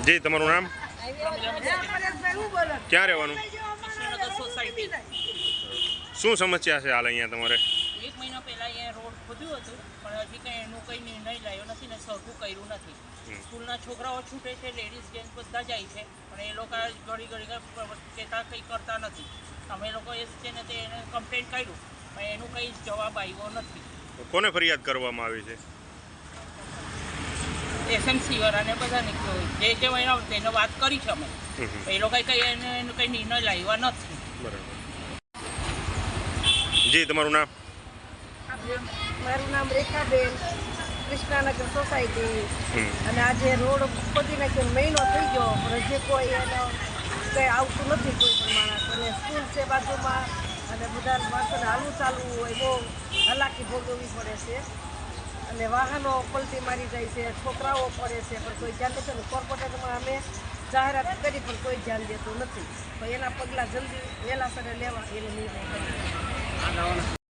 જી તમારું નામ? ક્યાં રહેવાનું? શું સમસ્યા છે હાલ અહીંયા તમારે? 1 મહિના પહેલા અહીંયા રોડ ખોદ્યું હતું, પણ હજી કંઈ એનું કંઈ નિર્ણય લાવ્યો નથી ને સરખું કર્યું નથી. સ્કૂલના છોકરાઓ છૂટે છે, લેડીઝ જેન્ટ્સ બધા જાય છે, પણ એ લોકો ઘડી કહેતા કંઈ કરતા નથી. અમે લોકો એ છે ને તે એને કમ્પ્લેન કર્યું, પણ એનું કંઈ જવાબ આવ્યો નથી. કોને ફરિયાદ કરવામાં આવી છે? એસએમસી વાળાને બધાને જે મહિના તેને વાત કરી છે અમે, એ લોકોએ એનો કંઈ નિર્ણય લાવ્યા નથી. બરાબર. જી તમારું નામ? મારું નામ રેખાબેન, કૃષ્ણાનગર સોસાયટી. અને આજે રોડ ખોદી નાખ્યો, મહિનો થઈ ગયો, પણ હજી કોઈ એનો કંઈ આવતું નથી કોઈ પણ માણસ. અને સ્કૂલ છે બાજુમાં, અને બધા માણસોને હાલવું ચાલવું હોય બહુ હાલાકી ભોગવવી પડે છે. અને વાહનો પલટી મારી જાય છે, છોકરાઓ પડે છે, પણ કોઈ ધ્યાન નથી. કોર્પોરેટરમાં અમે જાહેરાત કરી પણ કોઈ ધ્યાન દેતું નથી. તો એના પગલાં જલ્દી વહેલાસરે લેવા એનો નિર્ણય કર્યો.